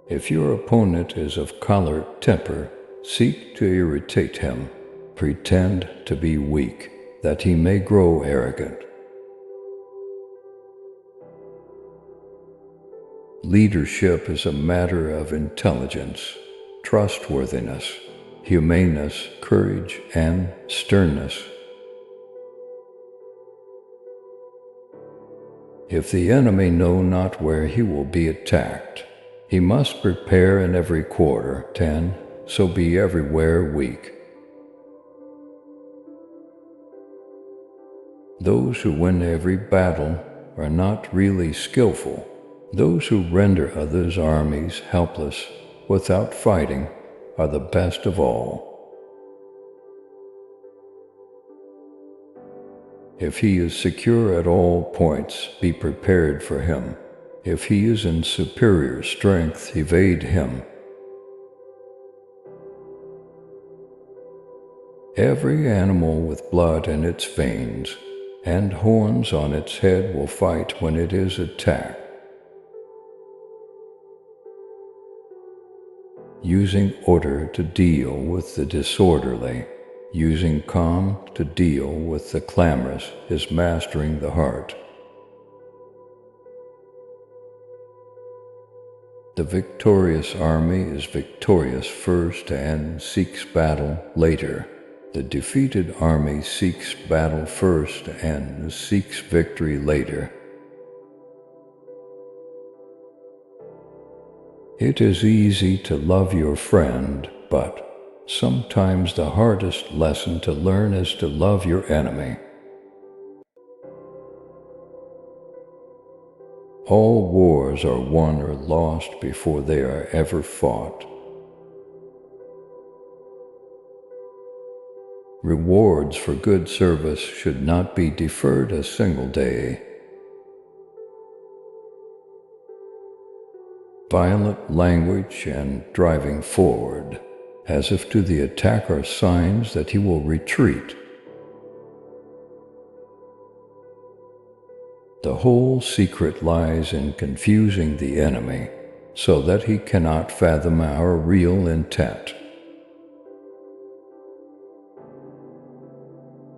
If your opponent is of choleric temper, seek to irritate him. Pretend to be weak, that he may grow arrogant. Leadership is a matter of intelligence, trustworthiness, humaneness, courage, and sternness. If the enemy know not where he will be attacked, he must prepare in every quarter. 10. So be everywhere weak. Those who win every battle are not really skillful. Those who render others' armies helpless without fighting are the best of all. If he is secure at all points, be prepared for him. If he is in superior strength, evade him. Every animal with blood in its veins and horns on its head will fight when it is attacked. Using order to deal with the disorderly, using calm to deal with the clamorous is mastering the heart. The victorious army is victorious first and seeks battle later. The defeated army seeks battle first and seeks victory later. It is easy to love your friend, but sometimes the hardest lesson to learn is to love your enemy. All wars are won or lost before they are ever fought. Rewards for good service should not be deferred a single day. Violent language and driving forward, as if to the attacker, are signs that he will retreat. The whole secret lies in confusing the enemy, so that he cannot fathom our real intent.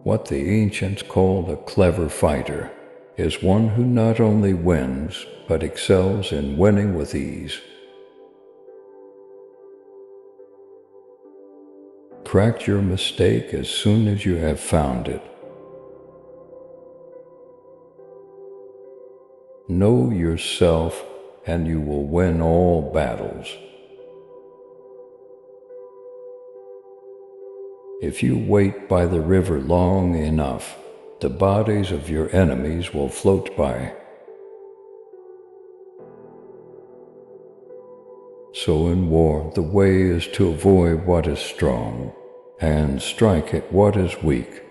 What the ancients called a clever fighter is one who not only wins, but excels in winning with ease. Correct your mistake as soon as you have found it. Know yourself, and you will win all battles. If you wait by the river long enough, the bodies of your enemies will float by. So in war, the way is to avoid what is strong, and strike at what is weak.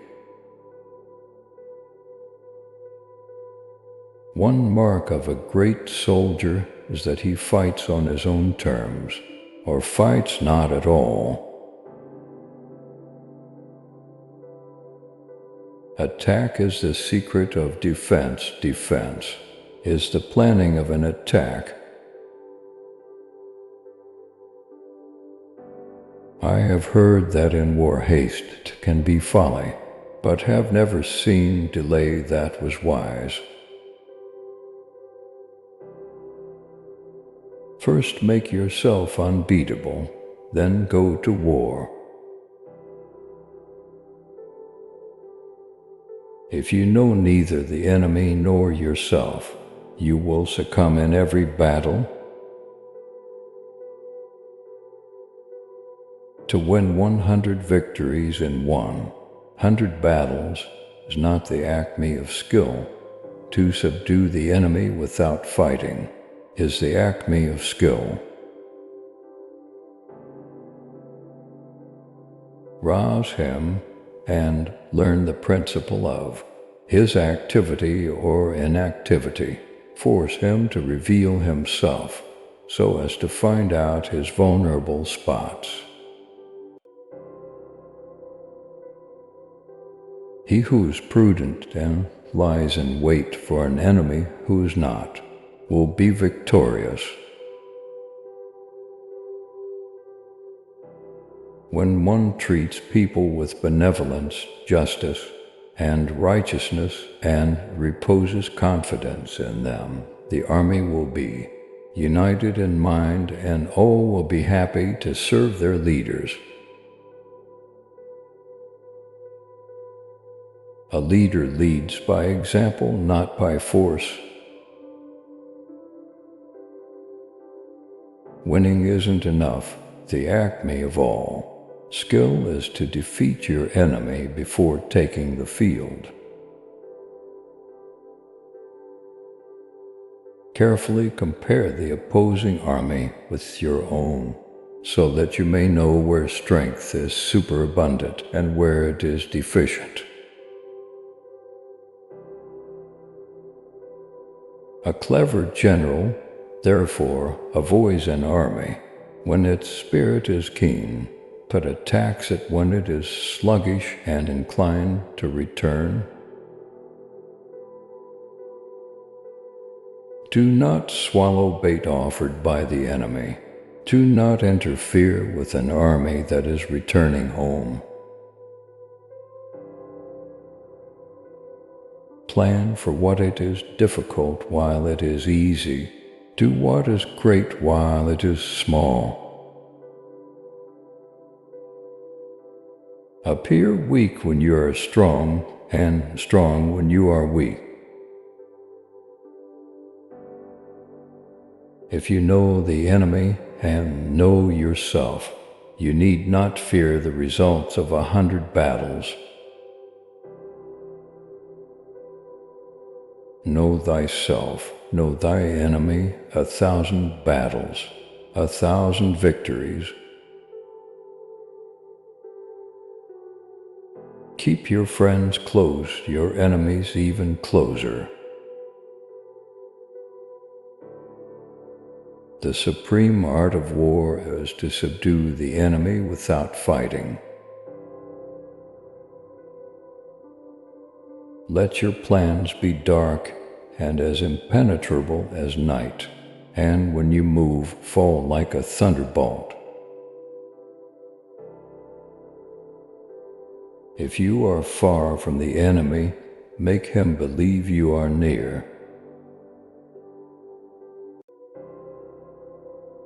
One mark of a great soldier is that he fights on his own terms, or fights not at all. Attack is the secret of defense. Defense is the planning of an attack. I have heard that in war haste can be folly, but have never seen delay that was wise. First make yourself unbeatable, then go to war. If you know neither the enemy nor yourself, you will succumb in every battle. To win 100 victories in 100 battles is not the acme of skill. To subdue the enemy without fighting is the acme of skill. Rouse him and learn the principle of his activity or inactivity. Force him to reveal himself so as to find out his vulnerable spots. He who is prudent and lies in wait for an enemy who is not will be victorious. When one treats people with benevolence, justice, and righteousness and reposes confidence in them, the army will be united in mind and all will be happy to serve their leaders. A leader leads by example, not by force. Winning isn't enough, the acme of all. Skill is to defeat your enemy before taking the field. Carefully compare the opposing army with your own, so that you may know where strength is superabundant and where it is deficient. A clever general, therefore, avoids an army when its spirit is keen, but attacks it when it is sluggish and inclined to return. Do not swallow bait offered by the enemy. Do not interfere with an army that is returning home. Plan for what it is difficult while it is easy. Do what is great while it is small. Appear weak when you are strong, and strong when you are weak. If you know the enemy and know yourself, you need not fear the results of 100 battles. Know thyself, know thy enemy, 1,000 battles, 1,000 victories. Keep your friends close, your enemies even closer. The supreme art of war is to subdue the enemy without fighting. Let your plans be dark and as impenetrable as night, and when you move, fall like a thunderbolt. If you are far from the enemy, make him believe you are near.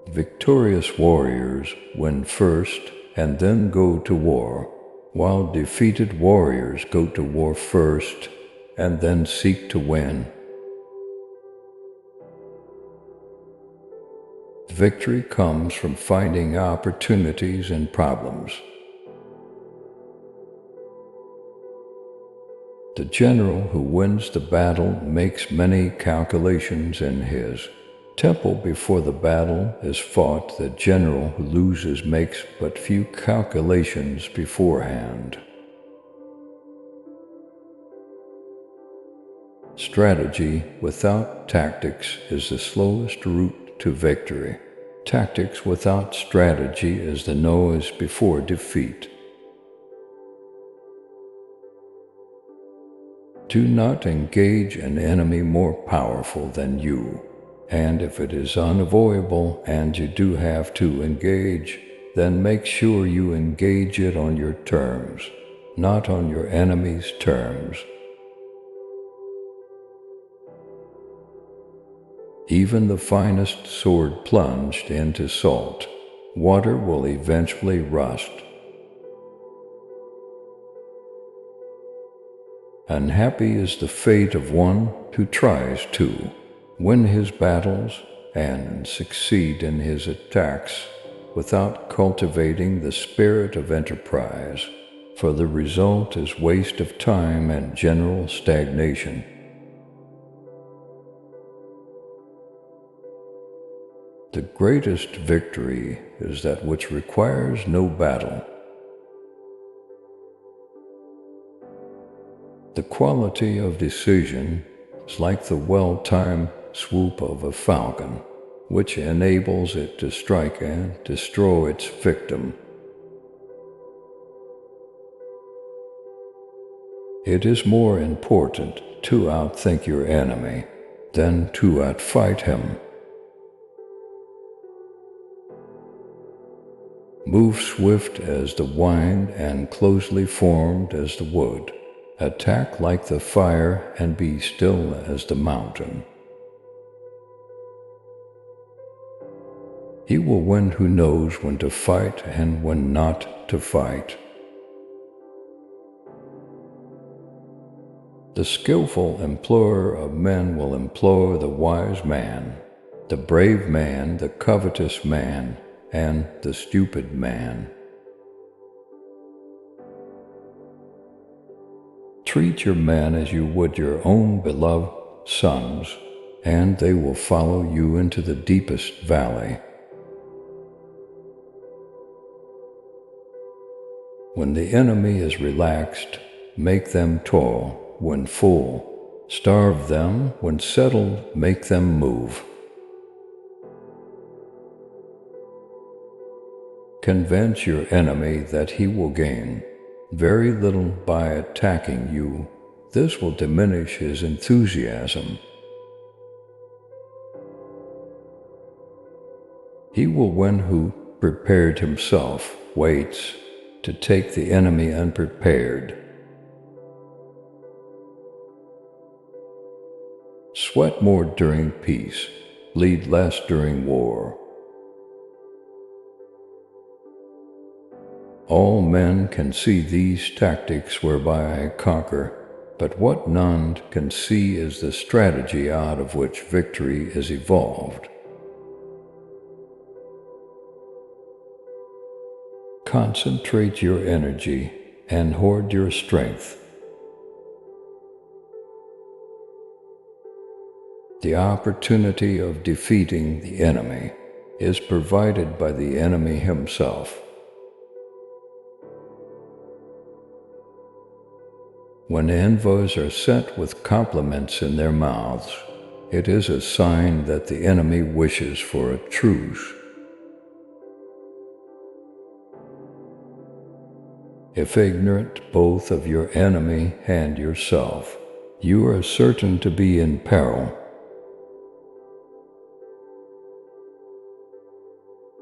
Victorious warriors win first and then go to war, while defeated warriors go to war first and then seek to win. Victory comes from finding opportunities in problems. The general who wins the battle makes many calculations in his temple before the battle is fought. The general who loses makes but few calculations beforehand. Strategy without tactics is the slowest route to victory. Tactics without strategy is the noise before defeat. Do not engage an enemy more powerful than you, and if it is unavoidable and you do have to engage, then make sure you engage it on your terms, not on your enemy's terms. Even the finest sword plunged into salt water will eventually rust. Unhappy is the fate of one who tries to win his battles and succeed in his attacks without cultivating the spirit of enterprise, for the result is waste of time and general stagnation. The greatest victory is that which requires no battle. The quality of decision is like the well-timed swoop of a falcon, which enables it to strike and destroy its victim. It is more important to outthink your enemy than to outfight him. Move swift as the wind and closely formed as the wood. Attack like the fire and be still as the mountain. He will win who knows when to fight and when not to fight. The skillful employer of men will employ the wise man, the brave man, the covetous man, and the stupid man. Treat your men as you would your own beloved sons, and they will follow you into the deepest valley. When the enemy is relaxed, make them toil. When full, starve them. When settled, make them move. Convince your enemy that he will gain very little by attacking you. This will diminish his enthusiasm. He will win who prepared himself, waits to take the enemy unprepared. Sweat more during peace, bleed less during war. All men can see these tactics whereby I conquer, but what none can see is the strategy out of which victory is evolved. Concentrate your energy and hoard your strength. The opportunity of defeating the enemy is provided by the enemy himself. When envoys are sent with compliments in their mouths, it is a sign that the enemy wishes for a truce. If ignorant both of your enemy and yourself, you are certain to be in peril.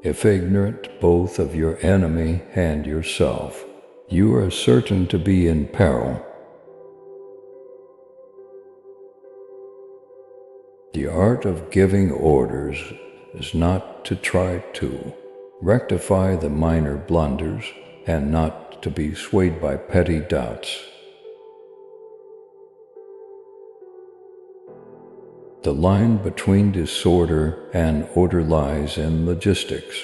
If ignorant both of your enemy and yourself, you are certain to be in peril. The art of giving orders is not to try to rectify the minor blunders and not to be swayed by petty doubts. The line between disorder and order lies in logistics.